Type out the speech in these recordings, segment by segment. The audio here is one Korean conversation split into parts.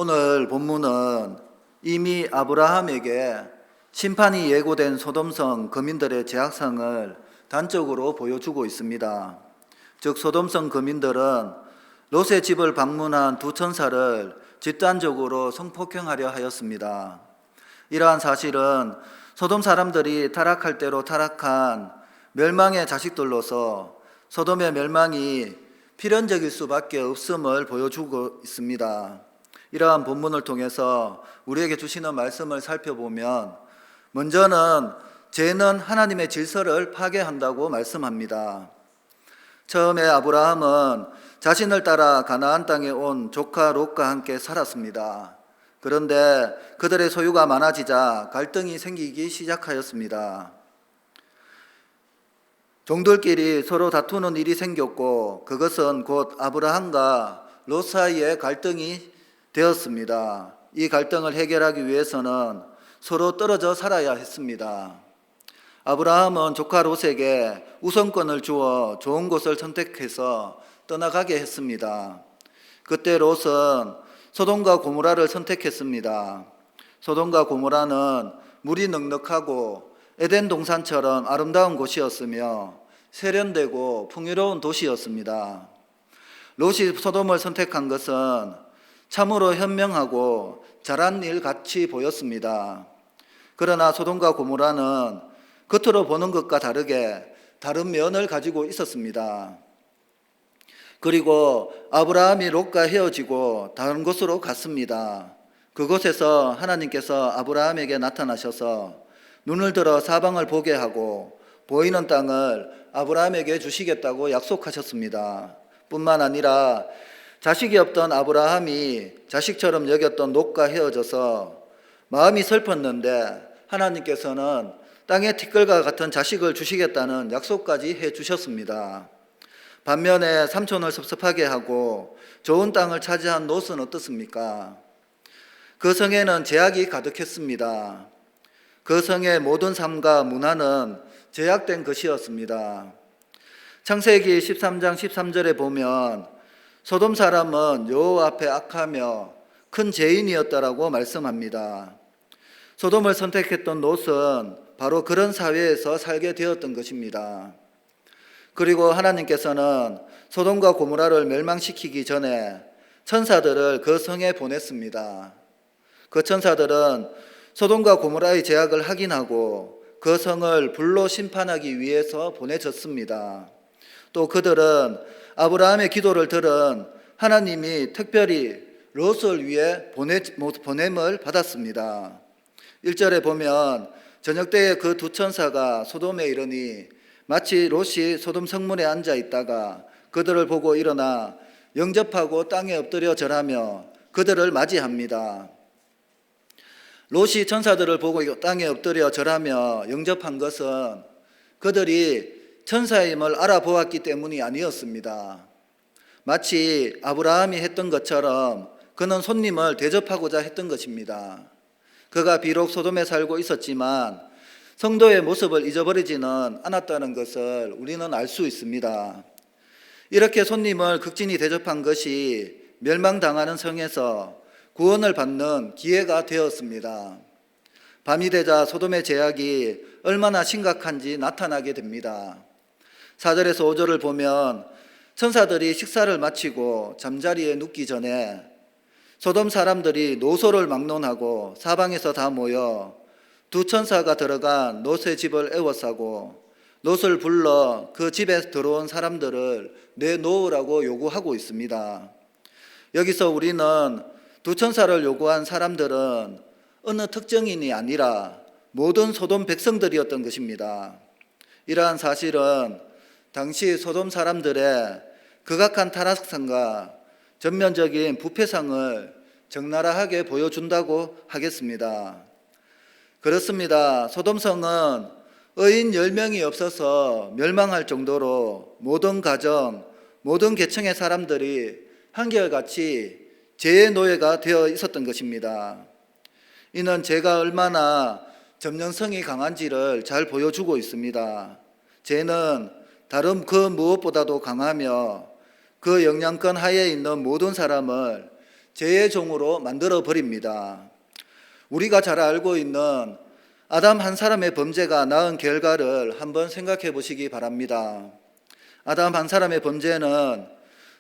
오늘 본문은 이미 아브라함에게 심판이 예고된 소돔성 거민들의 재앙상을 단적으로 보여주고 있습니다. 즉 소돔성 거민들은 롯의 집을 방문한 두 천사를 집단적으로 성폭행하려 하였습니다. 이러한 사실은 소돔 사람들이 타락할 대로 타락한 멸망의 자식들로서 소돔의 멸망이 필연적일 수밖에 없음을 보여주고 있습니다. 이러한 본문을 통해서 우리에게 주시는 말씀을 살펴보면 먼저는 죄는 하나님의 질서를 파괴한다고 말씀합니다. 처음에 아브라함은 자신을 따라 가나안 땅에 온 조카 롯과 함께 살았습니다. 그런데 그들의 소유가 많아지자 갈등이 생기기 시작하였습니다. 종들끼리 서로 다투는 일이 생겼고 그것은 곧 아브라함과 롯 사이의 갈등이 되었습니다. 이 갈등을 해결하기 위해서는 서로 떨어져 살아야 했습니다. 아브라함은 조카 롯에게 우선권을 주어 좋은 곳을 선택해서 떠나가게 했습니다. 그때 롯은 소돔과 고모라를 선택했습니다. 소돔과 고모라는 물이 넉넉하고 에덴 동산처럼 아름다운 곳이었으며 세련되고 풍요로운 도시였습니다. 롯이 소돔을 선택한 것은 참으로 현명하고 잘한 일 같이 보였습니다. 그러나 소돔과 고모라는 겉으로 보는 것과 다르게 다른 면을 가지고 있었습니다. 그리고 아브라함이 롯과 헤어지고 다른 곳으로 갔습니다. 그곳에서 하나님께서 아브라함에게 나타나셔서 눈을 들어 사방을 보게 하고 보이는 땅을 아브라함에게 주시겠다고 약속하셨습니다. 뿐만 아니라 자식이 없던 아브라함이 자식처럼 여겼던 롯과 헤어져서 마음이 슬펐는데 하나님께서는 땅의 티끌과 같은 자식을 주시겠다는 약속까지 해주셨습니다. 반면에 삼촌을 섭섭하게 하고 좋은 땅을 차지한 롯은 어떻습니까? 그 성에는 제약이 가득했습니다. 그 성의 모든 삶과 문화는 제약된 것이었습니다. 창세기 13장 13절에 보면 소돔 사람은 여호와 앞에 악하며 큰 죄인이었다라고 말씀합니다. 소돔을 선택했던 롯은 바로 그런 사회에서 살게 되었던 것입니다. 그리고 하나님께서는 소돔과 고모라를 멸망시키기 전에 천사들을 그 성에 보냈습니다. 그 천사들은 소돔과 고모라의 죄악을 확인하고 그 성을 불로 심판하기 위해서 보내졌습니다. 또 그들은 아브라함의 기도를 들은 하나님이 특별히 롯을 위해 보냄을 받았습니다. 1절에 보면 저녁 때에 그 두 천사가 소돔에 이르니 마치 롯이 소돔 성문에 앉아 있다가 그들을 보고 일어나 영접하고 땅에 엎드려 절하며 그들을 맞이합니다. 롯이 천사들을 보고 땅에 엎드려 절하며 영접한 것은 그들이 천사임을 알아보았기 때문이 아니었습니다. 마치 아브라함이 했던 것처럼 그는 손님을 대접하고자 했던 것입니다. 그가 비록 소돔에 살고 있었지만 성도의 모습을 잊어버리지는 않았다는 것을 우리는 알 수 있습니다. 이렇게 손님을 극진히 대접한 것이 멸망당하는 성에서 구원을 받는 기회가 되었습니다. 밤이 되자 소돔의 죄악이 얼마나 심각한지 나타나게 됩니다. 4절에서 5절을 보면 천사들이 식사를 마치고 잠자리에 눕기 전에 소돔 사람들이 노소를 막론하고 사방에서 다 모여 두 천사가 들어간 롯의 집을 에워싸고 롯을 불러 그 집에 들어온 사람들을 내놓으라고 요구하고 있습니다. 여기서 우리는 두 천사를 요구한 사람들은 어느 특정인이 아니라 모든 소돔 백성들이었던 것입니다. 이러한 사실은 당시 소돔 사람들의 극악한 타락상과 전면적인 부패상을 적나라하게 보여준다고 하겠습니다. 그렇습니다. 소돔성은 의인 10명이 없어서 멸망할 정도로 모든 가정, 모든 계층의 사람들이 한결같이 죄의 노예가 되어 있었던 것입니다. 이는 죄가 얼마나 점령성이 강한지를 잘 보여주고 있습니다. 죄는 다른 그 무엇보다도 강하며 그 영향권 하에 있는 모든 사람을 죄의 종으로 만들어 버립니다. 우리가 잘 알고 있는 아담 한 사람의 범죄가 낳은 결과를 한번 생각해 보시기 바랍니다. 아담 한 사람의 범죄는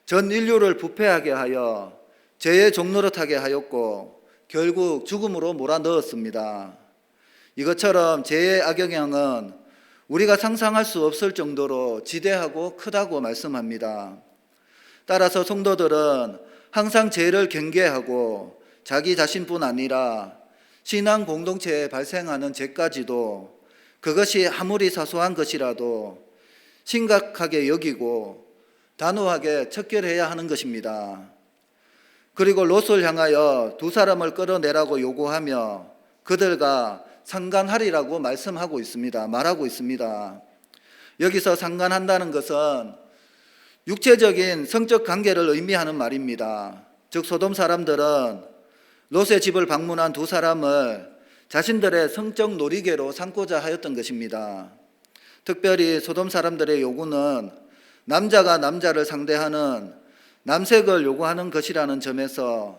전 인류를 부패하게 하여 죄의 종노릇하게 하였고 결국 죽음으로 몰아넣었습니다. 이것처럼 죄의 악영향은 우리가 상상할 수 없을 정도로 지대하고 크다고 말씀합니다. 따라서 성도들은 항상 죄를 경계하고 자기 자신뿐 아니라 신앙 공동체에 발생하는 죄까지도 그것이 아무리 사소한 것이라도 심각하게 여기고 단호하게 척결해야 하는 것입니다. 그리고 롯을 향하여 두 사람을 끌어내라고 요구하며 그들과 상관하리라고 말하고 있습니다. 여기서 상관한다는 것은 육체적인 성적 관계를 의미하는 말입니다. 즉 소돔 사람들은 롯의 집을 방문한 두 사람을 자신들의 성적 놀이개로 삼고자 하였던 것입니다. 특별히 소돔 사람들의 요구는 남자가 남자를 상대하는 남색을 요구하는 것이라는 점에서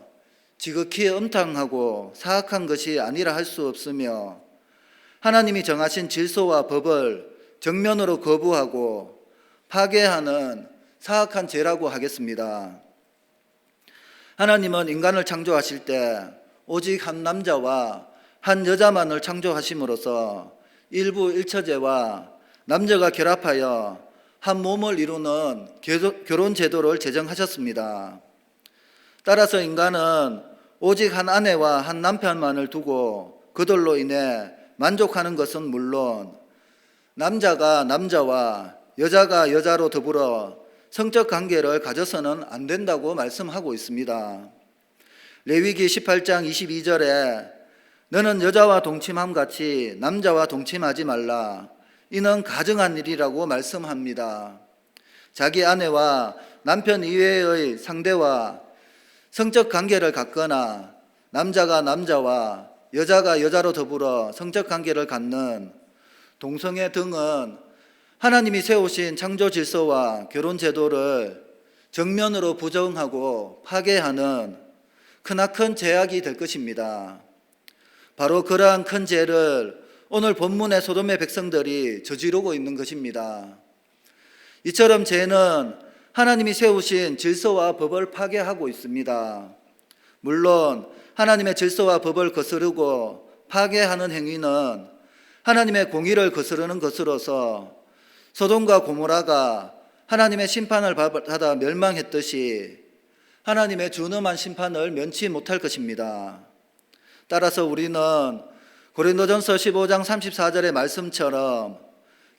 지극히 음탕하고 사악한 것이 아니라 할 수 없으며 하나님이 정하신 질서와 법을 정면으로 거부하고 파괴하는 사악한 죄라고 하겠습니다. 하나님은 인간을 창조하실 때 오직 한 남자와 한 여자만을 창조하심으로써 일부 일처제와 남녀가 결합하여 한 몸을 이루는 결혼 제도를 제정하셨습니다. 따라서 인간은 오직 한 아내와 한 남편만을 두고 그들로 인해 만족하는 것은 물론 남자가 남자와 여자가 여자로 더불어 성적 관계를 가져서는 안 된다고 말씀하고 있습니다. 레위기 18장 22절에 너는 여자와 동침함 같이 남자와 동침하지 말라. 이는 가증한 일이라고 말씀합니다. 자기 아내와 남편 이외의 상대와 성적 관계를 갖거나 남자가 남자와 여자가 여자로 더불어 성적 관계를 갖는 동성애 등은 하나님이 세우신 창조 질서와 결혼 제도를 정면으로 부정하고 파괴하는 크나큰 죄악이 될 것입니다. 바로 그러한 큰 죄를 오늘 본문의 소돔의 백성들이 저지르고 있는 것입니다. 이처럼 죄는 하나님이 세우신 질서와 법을 파괴하고 있습니다. 물론 하나님의 질서와 법을 거스르고 파괴하는 행위는 하나님의 공의를 거스르는 것으로서 소돔과 고모라가 하나님의 심판을 받아 멸망했듯이 하나님의 준엄한 심판을 면치 못할 것입니다. 따라서 우리는 고린도전서 15장 34절의 말씀처럼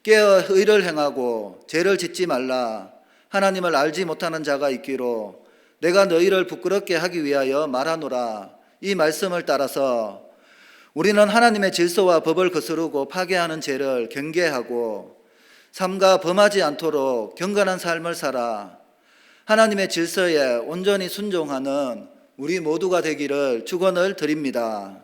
깨어 의를 행하고 죄를 짓지 말라. 하나님을 알지 못하는 자가 있기로 내가 너희를 부끄럽게 하기 위하여 말하노라. 이 말씀을 따라서 우리는 하나님의 질서와 법을 거스르고 파괴하는 죄를 경계하고 삼가 범하지 않도록 경건한 삶을 살아 하나님의 질서에 온전히 순종하는 우리 모두가 되기를 축원을 드립니다.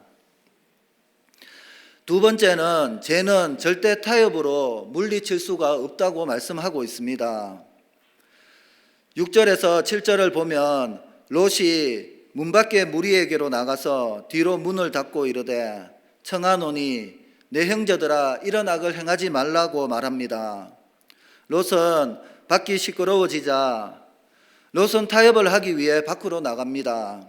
두 번째는 죄는 절대 타협으로 물리칠 수가 없다고 말씀하고 있습니다. 6절에서 7절을 보면 롯이 문 밖에 무리에게로 나가서 뒤로 문을 닫고 이르되 청하노니 내 형제들아 이런 악을 행하지 말라고 말합니다. 롯은 밖이 시끄러워지자 롯은 타협을 하기 위해 밖으로 나갑니다.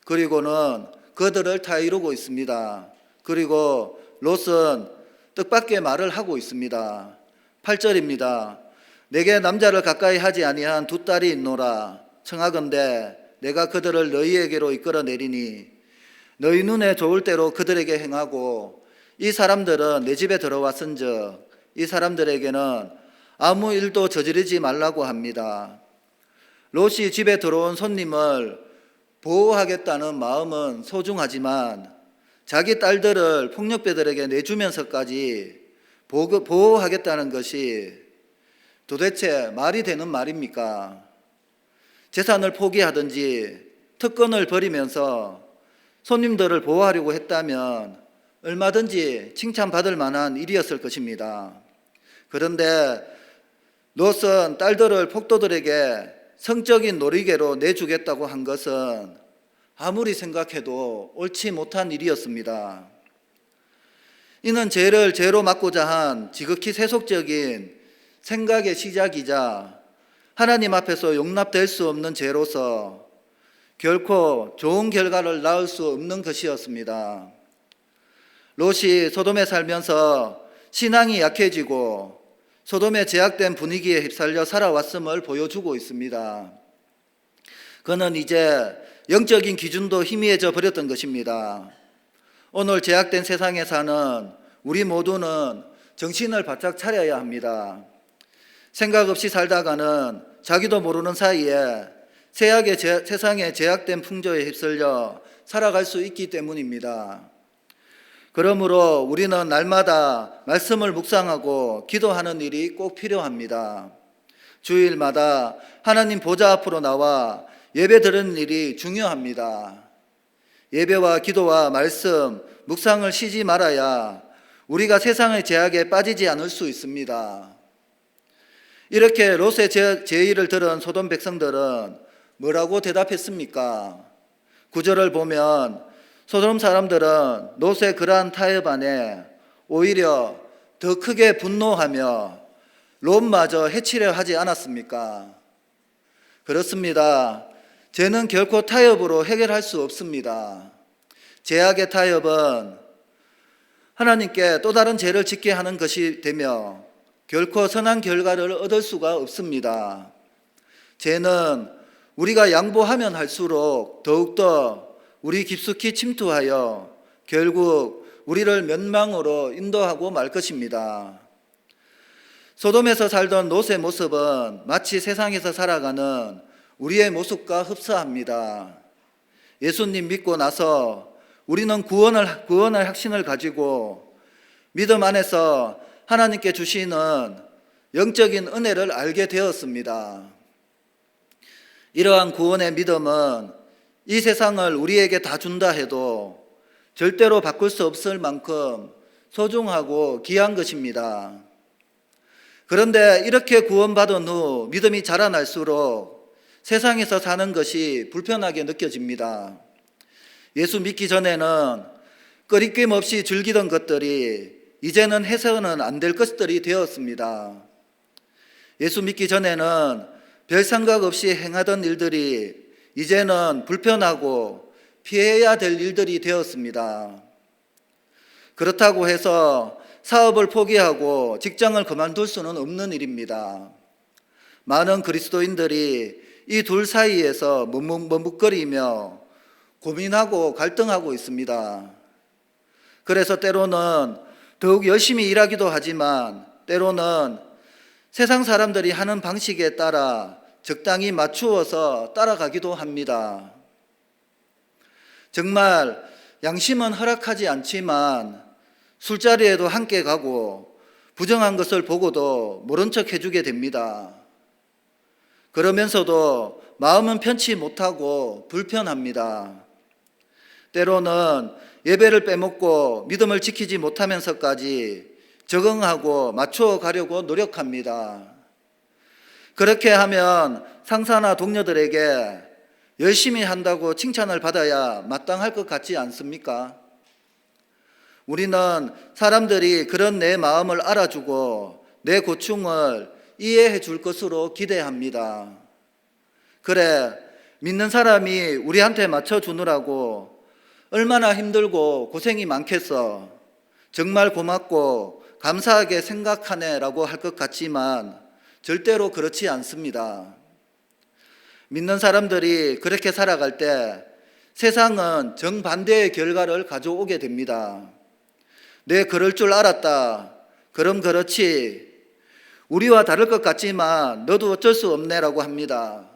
그리고는 그들을 타이르고 있습니다. 그리고 롯은 뜻밖의 말을 하고 있습니다. 8절입니다. 내게 남자를 가까이 하지 아니한 두 딸이 있노라. 청하건대 내가 그들을 너희에게로 이끌어 내리니 너희 눈에 좋을 대로 그들에게 행하고 이 사람들은 내 집에 들어왔은즉 이 사람들에게는 아무 일도 저지르지 말라고 합니다. 롯이 집에 들어온 손님을 보호하겠다는 마음은 소중하지만 자기 딸들을 폭력배들에게 내주면서까지 보호하겠다는 것이 도대체 말이 되는 말입니까? 재산을 포기하든지 특권을 버리면서 손님들을 보호하려고 했다면 얼마든지 칭찬받을 만한 일이었을 것입니다. 그런데 롯은 딸들을 폭도들에게 성적인 놀이개로 내주겠다고 한 것은 아무리 생각해도 옳지 못한 일이었습니다. 이는 죄를 죄로 막고자 한 지극히 세속적인 생각의 시작이자 하나님 앞에서 용납될 수 없는 죄로서 결코 좋은 결과를 낳을 수 없는 것이었습니다. 롯이 소돔에 살면서 신앙이 약해지고 소돔의 제약된 분위기에 휩쓸려 살아왔음을 보여주고 있습니다. 그는 이제 영적인 기준도 희미해져 버렸던 것입니다. 오늘 제약된 세상에 사는 우리 모두는 정신을 바짝 차려야 합니다. 생각 없이 살다가는 자기도 모르는 사이에 세상의 제약된 풍조에 휩쓸려 살아갈 수 있기 때문입니다. 그러므로 우리는 날마다 말씀을 묵상하고 기도하는 일이 꼭 필요합니다. 주일마다 하나님 보좌 앞으로 나와 예배 드리는 일이 중요합니다. 예배와 기도와 말씀, 묵상을 쉬지 말아야 우리가 세상의 제약에 빠지지 않을 수 있습니다. 이렇게 롯의 제의를 들은 소돔 백성들은 뭐라고 대답했습니까? 9절을 보면 소돔 사람들은 롯의 그러한 타협 안에 오히려 더 크게 분노하며 롯마저 해치려 하지 않았습니까? 그렇습니다. 죄는 결코 타협으로 해결할 수 없습니다. 제약의 타협은 하나님께 또 다른 죄를 짓게 하는 것이 되며 결코 선한 결과를 얻을 수가 없습니다. 죄는 우리가 양보하면 할수록 더욱더 우리 깊숙이 침투하여 결국 우리를 멸망으로 인도하고 말 것입니다. 소돔에서 살던 롯의 모습은 마치 세상에서 살아가는 우리의 모습과 흡사합니다. 예수님 믿고 나서 우리는 구원의 확신을 가지고 믿음 안에서 하나님께 주시는 영적인 은혜를 알게 되었습니다. 이러한 구원의 믿음은 이 세상을 우리에게 다 준다 해도 절대로 바꿀 수 없을 만큼 소중하고 귀한 것입니다. 그런데 이렇게 구원받은 후 믿음이 자라날수록 세상에서 사는 것이 불편하게 느껴집니다. 예수 믿기 전에는 꺼리낌 없이 즐기던 것들이 이제는 해서는 안 될 것들이 되었습니다. 예수 믿기 전에는 별 생각 없이 행하던 일들이 이제는 불편하고 피해야 될 일들이 되었습니다. 그렇다고 해서 사업을 포기하고 직장을 그만둘 수는 없는 일입니다. 많은 그리스도인들이 이 둘 사이에서 머뭇거리며 고민하고 갈등하고 있습니다. 그래서 때로는 더욱 열심히 일하기도 하지만 때로는 세상 사람들이 하는 방식에 따라 적당히 맞추어서 따라가기도 합니다. 정말 양심은 허락하지 않지만 술자리에도 함께 가고 부정한 것을 보고도 모른 척 해주게 됩니다. 그러면서도 마음은 편치 못하고 불편합니다. 때로는 예배를 빼먹고 믿음을 지키지 못하면서까지 적응하고 맞추어 가려고 노력합니다. 그렇게 하면 상사나 동료들에게 열심히 한다고 칭찬을 받아야 마땅할 것 같지 않습니까? 우리는 사람들이 그런 내 마음을 알아주고 내 고충을 이해해 줄 것으로 기대합니다. 그래, 믿는 사람이 우리한테 맞춰주느라고 얼마나 힘들고 고생이 많겠어. 정말 고맙고 감사하게 생각하네라고 할 것 같지만 절대로 그렇지 않습니다. 믿는 사람들이 그렇게 살아갈 때 세상은 정반대의 결과를 가져오게 됩니다. 내 그럴 줄 알았다. 그럼 그렇지. 우리와 다를 것 같지만 너도 어쩔 수 없네라고 합니다.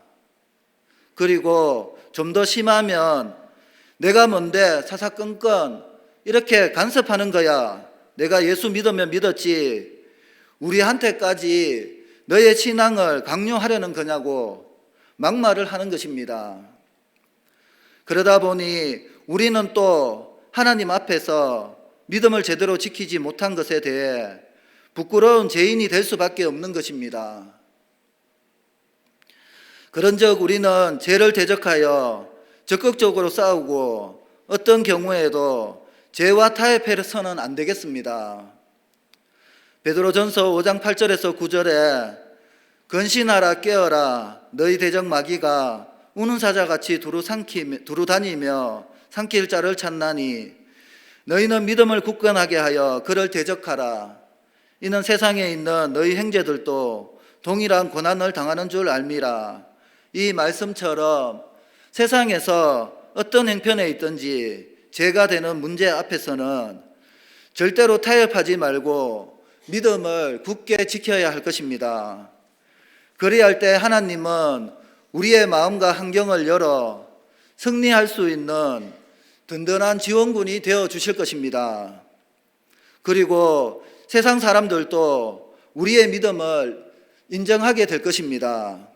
그리고 좀 더 심하면 내가 뭔데 사사건건 이렇게 간섭하는 거야. 내가 예수 믿으면 믿었지. 우리한테까지 너의 신앙을 강요하려는 거냐고 막말을 하는 것입니다. 그러다 보니 우리는 또 하나님 앞에서 믿음을 제대로 지키지 못한 것에 대해 부끄러운 죄인이 될 수밖에 없는 것입니다. 그런즉 우리는 죄를 대적하여 적극적으로 싸우고 어떤 경우에도 죄와 타협해서는 안 되겠습니다. 베드로전서 5장 8절에서 9절에 근신하라 깨어라 너희 대적 마귀가 우는 사자같이 두루 다니며 삼킬 자를 찾나니 너희는 믿음을 굳건하게 하여 그를 대적하라. 이는 세상에 있는 너희 형제들도 동일한 고난을 당하는 줄 알미라. 이 말씀처럼 세상에서 어떤 형편에 있든지 죄가 되는 문제 앞에서는 절대로 타협하지 말고 믿음을 굳게 지켜야 할 것입니다. 그리할 때 하나님은 우리의 마음과 환경을 열어 승리할 수 있는 든든한 지원군이 되어 주실 것입니다. 그리고 세상 사람들도 우리의 믿음을 인정하게 될 것입니다.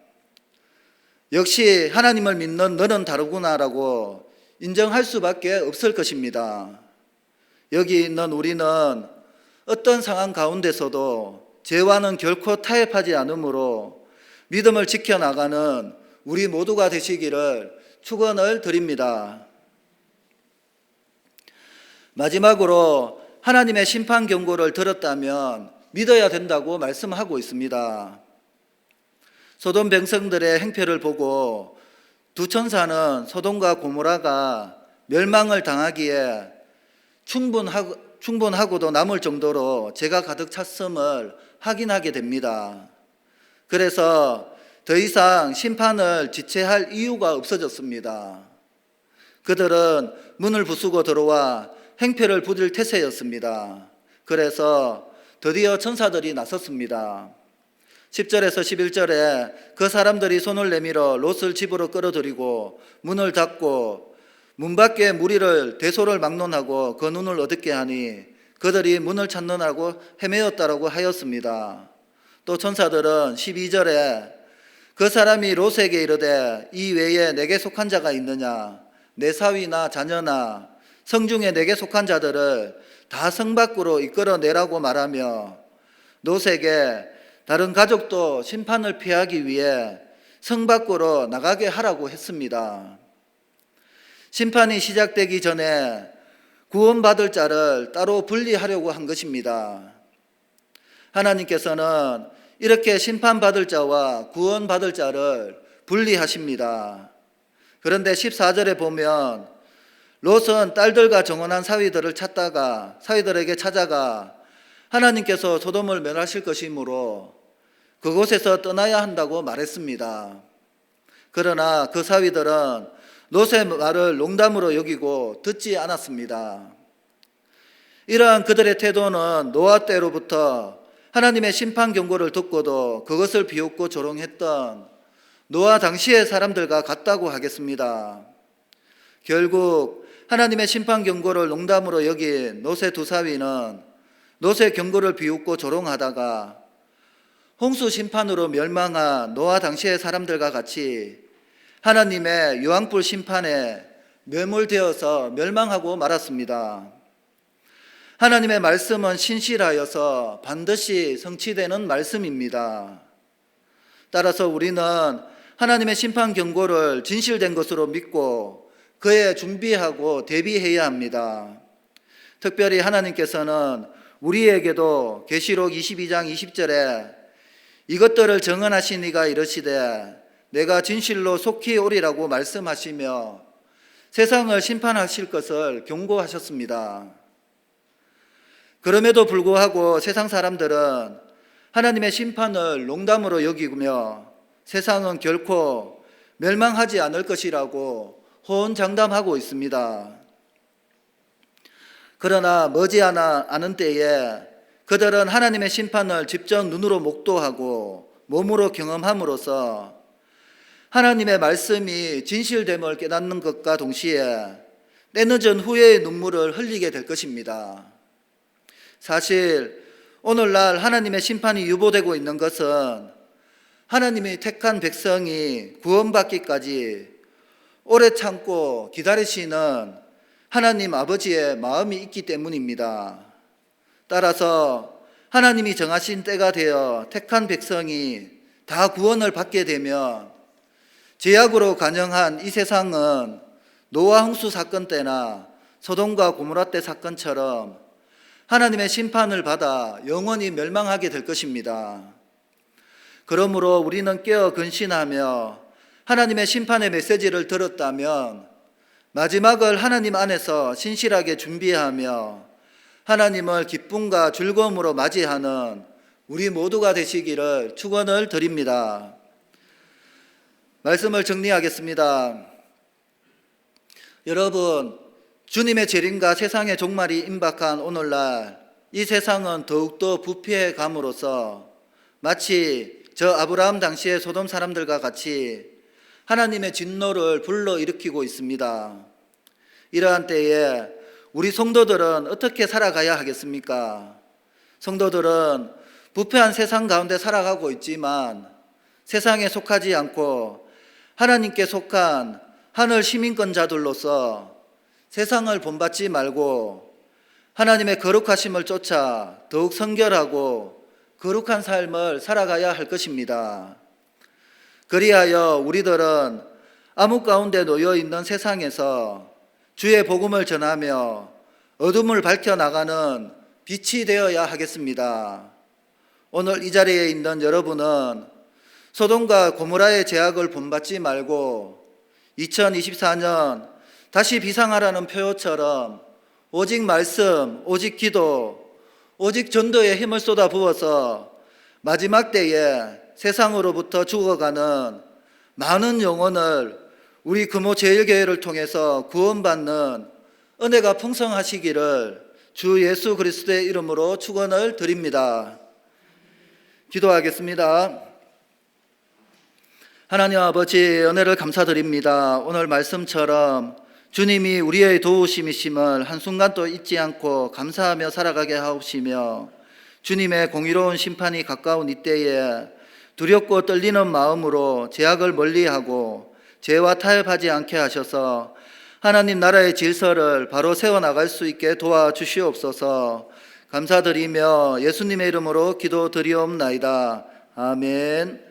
역시 하나님을 믿는 너는 다르구나라고 인정할 수밖에 없을 것입니다. 여기 있는 우리는 어떤 상황 가운데서도 죄와는 결코 타협하지 않으므로 믿음을 지켜나가는 우리 모두가 되시기를 축원을 드립니다. 마지막으로 하나님의 심판 경고를 들었다면 믿어야 된다고 말씀하고 있습니다. 소돔 백성들의 행패를 보고 두 천사는 소돔과 고모라가 멸망을 당하기에 충분하고도 남을 정도로 죄가 가득 찼음을 확인하게 됩니다. 그래서 더 이상 심판을 지체할 이유가 없어졌습니다. 그들은 문을 부수고 들어와 행패를 부릴 태세였습니다. 그래서 드디어 천사들이 나섰습니다. 10절에서 11절에 그 사람들이 손을 내밀어 롯을 집으로 끌어들이고 문을 닫고 문 밖에 무리를 대소를 막론하고 그 눈을 어둡게 하니 그들이 문을 찾느라고 헤매었다라고 하였습니다. 또 천사들은 12절에 그 사람이 롯에게 이르되 이 외에 내게 속한 자가 있느냐 내 사위나 자녀나 성중에 내게 속한 자들을 다 성 밖으로 이끌어내라고 말하며 롯에게 다른 가족도 심판을 피하기 위해 성 밖으로 나가게 하라고 했습니다. 심판이 시작되기 전에 구원받을 자를 따로 분리하려고 한 것입니다. 하나님께서는 이렇게 심판받을 자와 구원받을 자를 분리하십니다. 그런데 14절에 보면 롯은 딸들과 정혼한 사위들을 찾다가 사위들에게 찾아가 하나님께서 소돔을 멸하실 것이므로 그곳에서 떠나야 한다고 말했습니다. 그러나 그 사위들은 롯의 말을 농담으로 여기고 듣지 않았습니다. 이러한 그들의 태도는 노아 때로부터 하나님의 심판 경고를 듣고도 그것을 비웃고 조롱했던 노아 당시의 사람들과 같다고 하겠습니다. 결국 하나님의 심판 경고를 농담으로 여긴 롯의 두 사위는 롯의 경고를 비웃고 조롱하다가 홍수 심판으로 멸망한 노아 당시의 사람들과 같이 하나님의 유황불 심판에 매몰되어서 멸망하고 말았습니다. 하나님의 말씀은 신실하여서 반드시 성취되는 말씀입니다. 따라서 우리는 하나님의 심판 경고를 진실된 것으로 믿고 그에 준비하고 대비해야 합니다. 특별히 하나님께서는 우리에게도 계시록 22장 20절에 이것들을 정언하신 이가 이르시되 내가 진실로 속히 오리라고 말씀하시며 세상을 심판하실 것을 경고하셨습니다. 그럼에도 불구하고 세상 사람들은 하나님의 심판을 농담으로 여기며 세상은 결코 멸망하지 않을 것이라고 호언장담하고 있습니다. 그러나 머지않아 아는 때에 그들은 하나님의 심판을 직접 눈으로 목도하고 몸으로 경험함으로써 하나님의 말씀이 진실됨을 깨닫는 것과 동시에 때늦은 후회의 눈물을 흘리게 될 것입니다. 사실 오늘날 하나님의 심판이 유보되고 있는 것은 하나님이 택한 백성이 구원받기까지 오래 참고 기다리시는 하나님 아버지의 마음이 있기 때문입니다. 따라서 하나님이 정하신 때가 되어 택한 백성이 다 구원을 받게 되면 죄악으로 간영한 이 세상은 노아 홍수 사건 때나 소돔과 고모라 때 사건처럼 하나님의 심판을 받아 영원히 멸망하게 될 것입니다. 그러므로 우리는 깨어 근신하며 하나님의 심판의 메시지를 들었다면 마지막을 하나님 안에서 신실하게 준비하며 하나님을 기쁨과 즐거움으로 맞이하는 우리 모두가 되시기를 축원을 드립니다. 말씀을 정리하겠습니다. 여러분, 주님의 재림과 세상의 종말이 임박한 오늘날 이 세상은 더욱더 부패해 감으로써 마치 저 아브라함 당시의 소돔 사람들과 같이 하나님의 진노를 불러일으키고 있습니다. 이러한 때에 우리 성도들은 어떻게 살아가야 하겠습니까? 성도들은 부패한 세상 가운데 살아가고 있지만 세상에 속하지 않고 하나님께 속한 하늘 시민권자들로서 세상을 본받지 말고 하나님의 거룩하심을 쫓아 더욱 성결하고 거룩한 삶을 살아가야 할 것입니다. 그리하여 우리들은 암흑 가운데 놓여 있는 세상에서 주의 복음을 전하며 어둠을 밝혀나가는 빛이 되어야 하겠습니다. 오늘 이 자리에 있는 여러분은 소돔과 고모라의 죄악을 본받지 말고 2024년 다시 비상하라는 표어처럼 오직 말씀, 오직 기도, 오직 전도에 힘을 쏟아 부어서 마지막 때에 세상으로부터 죽어가는 많은 영혼을 우리 금호 제일교회를 통해서 구원받는 은혜가 풍성하시기를 주 예수 그리스도의 이름으로 축원을 드립니다. 기도하겠습니다. 하나님 아버지, 은혜를 감사드립니다. 오늘 말씀처럼 주님이 우리의 도우심이심을 한순간도 잊지 않고 감사하며 살아가게 하옵시며 주님의 공의로운 심판이 가까운 이때에 두렵고 떨리는 마음으로 죄악을 멀리하고 죄와 타협하지 않게 하셔서 하나님 나라의 질서를 바로 세워나갈 수 있게 도와주시옵소서. 감사드리며 예수님의 이름으로 기도드리옵나이다. 아멘.